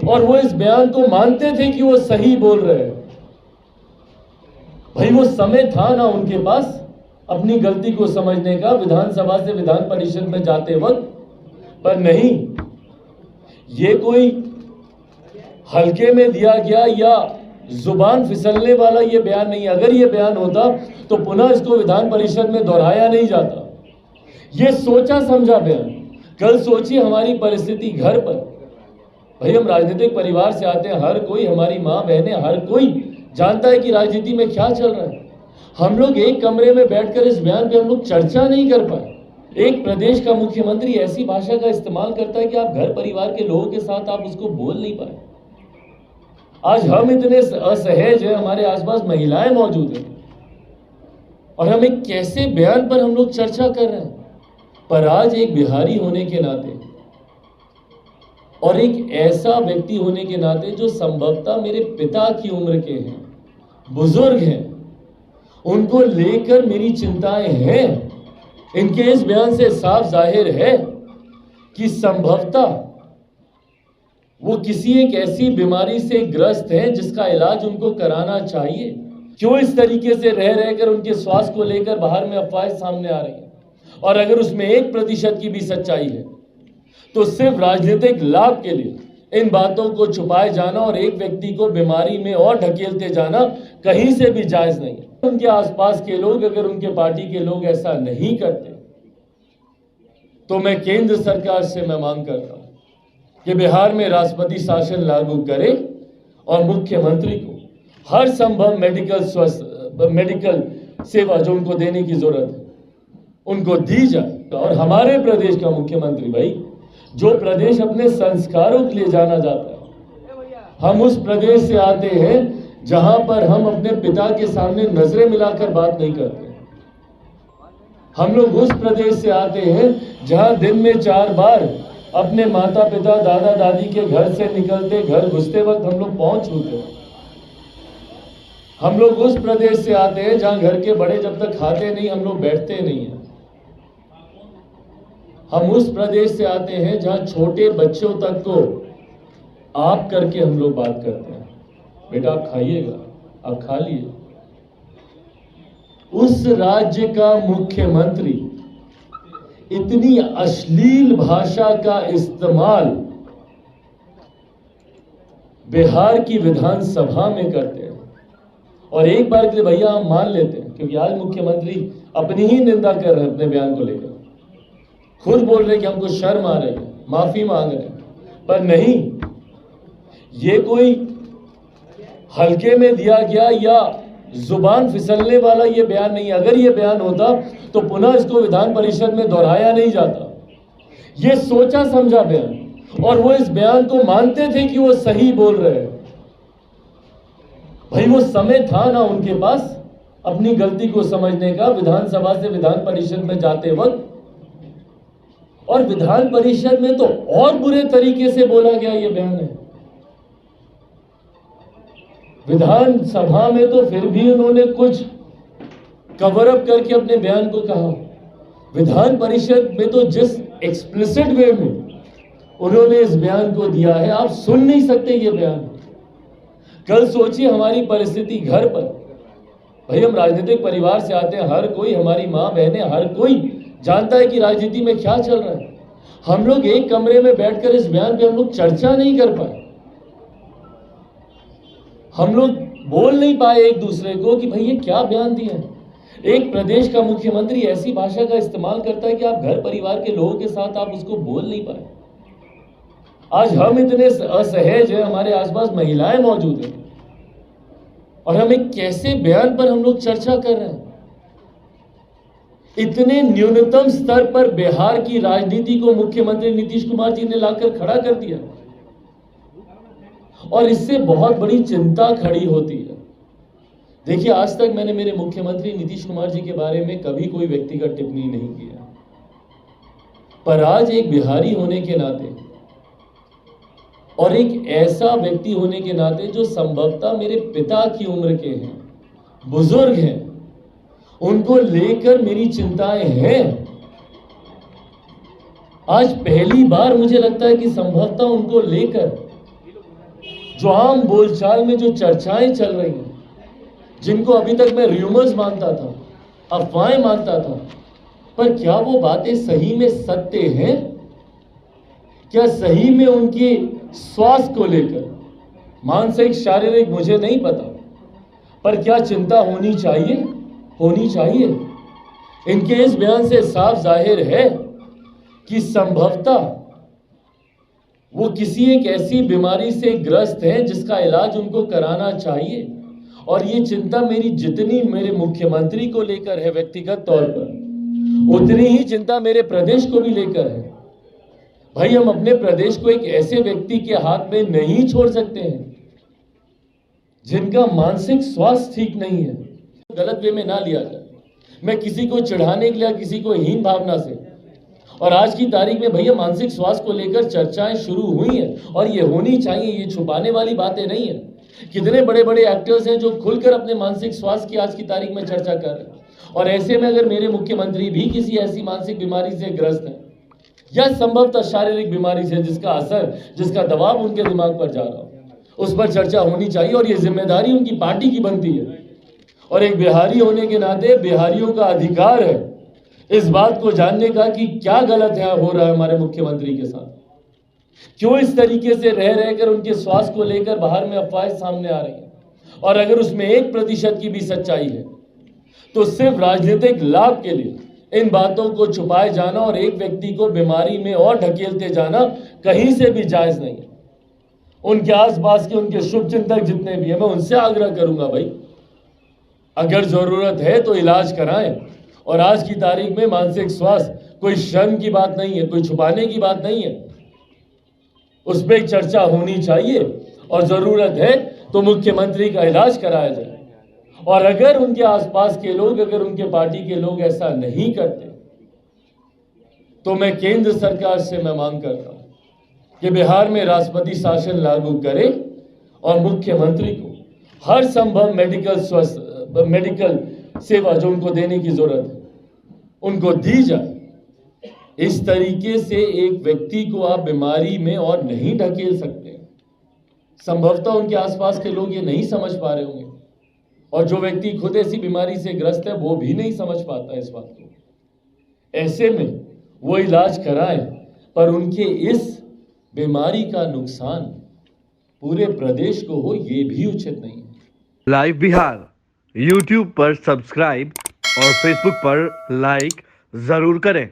और वो इस बयान को मानते थे कि वो सही बोल रहे हैं। भाई वो समय था ना उनके पास अपनी गलती को समझने का विधानसभा से विधान परिषद में जाते वक्त, पर नहीं, ये कोई हल्के में दिया गया या जुबान फिसलने वाला ये बयान नहीं। अगर ये बयान होता तो पुनः इसको विधान परिषद में दोहराया नहीं जाता। ये सोचा समझा बयान। कल सोचिए हमारी परिस्थिति घर पर। भाई हम राजनीतिक परिवार से आते हैं, हर कोई, हमारी माँ बहनें, हर कोई जानता है कि राजनीति में क्या चल रहा है। हम लोग एक कमरे में बैठकर इस बयान पे हम लोग चर्चा नहीं कर पाए। एक प्रदेश का मुख्यमंत्री ऐसी भाषा का इस्तेमाल करता है कि आप घर परिवार के लोगों के साथ आप उसको बोल नहीं पाए। आज हम इतने असहज हैं, हमारे आसपास महिलाएं मौजूद हैं और हम एक कैसे बयान पर हम लोग चर्चा कर रहे हैं। पर आज एक बिहारी होने के नाते और एक ऐसा व्यक्ति होने के नाते जो संभवतः मेरे पिता की उम्र के हैं, बुजुर्ग हैं, उनको लेकर मेरी चिंताएं हैं। इनके इस बयान से साफ जाहिर है कि संभवतः वो किसी एक ऐसी बीमारी से ग्रस्त हैं जिसका इलाज उनको कराना चाहिए। क्यों इस तरीके से रह रहकर उनके स्वास्थ्य को लेकर बाहर में अफवाहें सामने आ रही हैं? और अगर उसमें 1% की भी सच्चाई है तो सिर्फ राजनीतिक लाभ के लिए इन बातों को छुपाए जाना और एक व्यक्ति को बीमारी में और ढकेलते जाना कहीं से भी जायज नहीं है। उनके आसपास के लोग, अगर उनके पार्टी के लोग ऐसा नहीं करते तो मैं केंद्र सरकार से मैं मांग करता हूं कि बिहार में राष्ट्रपति शासन लागू करे और मुख्यमंत्री को हर संभव मेडिकल सेवा जो उनको देने की जरूरत है उनको दी जाए। और हमारे प्रदेश का मुख्यमंत्री, भाई जो प्रदेश अपने संस्कारों के लिए जाना जाता है, हम उस प्रदेश से आते हैं जहां पर हम अपने पिता के सामने नजरें मिलाकर बात नहीं करते। हम लोग उस प्रदेश से आते हैं जहां दिन में 4 बार अपने माता पिता दादा दादी के घर से निकलते, घर घुसते वक्त हम लोग पांव छूते हैं। हम लोग उस प्रदेश से आते हैं जहां घर के बड़े जब तक खाते नहीं हम लोग बैठते नहीं हैं। हम उस प्रदेश से आते हैं जहां छोटे बच्चों तक को आप करके हम लोग बात करते हैं, बेटा आप खाइएगा, आप खा लिए। उस राज्य का मुख्यमंत्री इतनी अश्लील भाषा का इस्तेमाल बिहार की विधानसभा में करते हैं। और एक बार के लिए भैया हम मान लेते हैं, क्योंकि आज मुख्यमंत्री अपनी ही निंदा कर रहे हैं अपने बयान को लेकर, खुद बोल रहे हैं कि हमको शर्म आ रही है, माफी मांग रहे हैं, पर नहीं, ये कोई हल्के में दिया गया या जुबान फिसलने वाला ये बयान नहीं। अगर ये बयान होता तो पुनः इसको विधान परिषद में दोहराया नहीं जाता। ये सोचा समझा बयान, और वो इस बयान को मानते थे कि वो सही बोल रहे हैं। भाई वो समय था ना उनके पास अपनी गलती को समझने का विधानसभा से विधान परिषद में जाते वक्त, और विधान परिषद में तो और बुरे तरीके से बोला गया ये बयान है। विधानसभा में तो फिर भी उन्होंने कुछ कवर अप करके अपने बयान को कहा। विधान परिषद में तो जिस एक्सप्लिसिट वे में उन्होंने इस बयान को दिया है, आप सुन नहीं सकते ये बयान। कल सोचिए हमारी परिस्थिति घर पर। भाई हम राजनीतिक परिवार से आते हैं, हर कोई, हमारी माँ बहनें, हर कोई जानता है कि राजनीति में क्या चल रहा है। हम लोग एक कमरे में बैठकर इस बयान पे हम लोग चर्चा नहीं कर पाए। हम लोग बोल नहीं पाए एक दूसरे को कि भाई ये क्या बयान दिया है। एक प्रदेश का मुख्यमंत्री ऐसी भाषा का इस्तेमाल करता है कि आप घर परिवार के लोगों के साथ आप उसको बोल नहीं पाए। आज हम इतने असहज हैं, हमारे आसपास महिलाएं मौजूद हैं और हम एक कैसे बयान पर हम लोग चर्चा कर रहे हैं। इतने न्यूनतम स्तर पर बिहार की राजनीति को मुख्यमंत्री नीतीश कुमार जी ने लाकर खड़ा कर दिया, और इससे बहुत बड़ी चिंता खड़ी होती है। देखिए, आज तक मैंने मेरे मुख्यमंत्री नीतीश कुमार जी के बारे में कभी कोई व्यक्तिगत टिप्पणी नहीं किया, पर आज एक बिहारी होने के नाते और एक ऐसा व्यक्ति होने के नाते जो संभवतः मेरे पिता की उम्र के हैं, बुजुर्ग हैं, उनको लेकर मेरी चिंताएं हैं। आज पहली बार मुझे लगता है कि संभवतः उनको लेकर जो आम बोलचाल में जो चर्चाएं चल रही हैं, जिनको अभी तक मैं र्यूमर्स मानता था, अफवाहें मानता था, पर क्या वो बातें सही में सत्य हैं? क्या सही में उनके स्वास्थ्य को लेकर, मानसिक शारीरिक मुझे नहीं पता, पर क्या चिंता होनी चाहिए? होनी चाहिए। इनके इस बयान से साफ जाहिर है कि संभवतः वो किसी एक ऐसी बीमारी से ग्रस्त हैं जिसका इलाज उनको कराना चाहिए। और ये चिंता मेरी जितनी मेरे मुख्यमंत्री को लेकर है व्यक्तिगत तौर पर, उतनी ही चिंता मेरे प्रदेश को भी लेकर है। भाई, हम अपने प्रदेश को एक ऐसे व्यक्ति के हाथ में नहीं छोड़ सकते हैं जिनका मानसिक स्वास्थ्य ठीक नहीं है। गलत वे में ना लिया जाए, मैं किसी को चिढ़ाने के लिए, किसी को हीन भावना से। और आज की तारीख में भैया मानसिक स्वास्थ्य को लेकर चर्चाएं शुरू हुई हैं और ये होनी चाहिए, ये छुपाने वाली बातें नहीं है। कितने बड़े बड़े एक्टर्स हैं जो खुलकर अपने मानसिक स्वास्थ्य की आज की तारीख में चर्चा कर रहे हैं। और ऐसे में अगर मेरे मुख्यमंत्री भी किसी ऐसी मानसिक बीमारी से ग्रस्त हैं या संभवतः शारीरिक बीमारी से जिसका असर, जिसका दबाव उनके दिमाग पर जा रहा हो, उस पर चर्चा होनी चाहिए। और ये जिम्मेदारी उनकी पार्टी की बनती है। और एक बिहारी होने के नाते बिहारियों का अधिकार है इस बात को जानने का कि क्या गलत है हो रहा है हमारे मुख्यमंत्री के साथ। क्यों इस तरीके से रह रहकर उनके स्वास्थ्य को लेकर बाहर में अफवाहें सामने आ रही हैं। और अगर उसमें 1% की भी सच्चाई है तो सिर्फ राजनीतिक लाभ के लिए इन बातों को छुपाए जाना और एक व्यक्ति को बीमारी में और ढकेलते जाना कहीं से भी जायज नहीं है। उनके आसपास के उनके शुभचिंतक जितने भी हैं, मैं उनसे आग्रह करूंगा, भाई अगर जरूरत है तो इलाज कराएं। और आज की तारीख में मानसिक स्वास्थ्य कोई शर्म की बात नहीं है, कोई छुपाने की बात नहीं है, उस पर चर्चा होनी चाहिए। और जरूरत है तो मुख्यमंत्री का इलाज कराया जाए। और अगर उनके आसपास के लोग, अगर उनके पार्टी के लोग ऐसा नहीं करते तो मैं केंद्र सरकार से मैं मांग करता हूं कि बिहार में राष्ट्रपति शासन लागू करे और मुख्यमंत्री को हर संभव मेडिकल सेवा जो उनको देने की जरूरत है उनको दी जाए। इस तरीके से एक व्यक्ति को आप बीमारी में और नहीं ढकेल सकते। संभवतः उनके आसपास के लोग ये नहीं समझ पा रहे होंगे और जो व्यक्ति खुद ऐसी बीमारी से ग्रस्त है वो भी नहीं समझ पाता इस बात को। ऐसे में वो इलाज कराएं, पर उनके इस बीमारी का नुकसान पूरे प्रदेश को हो ये भी उचित नहीं है। लाइव बिहार YouTube पर सब्सक्राइब और Facebook पर लाइक जरूर करें।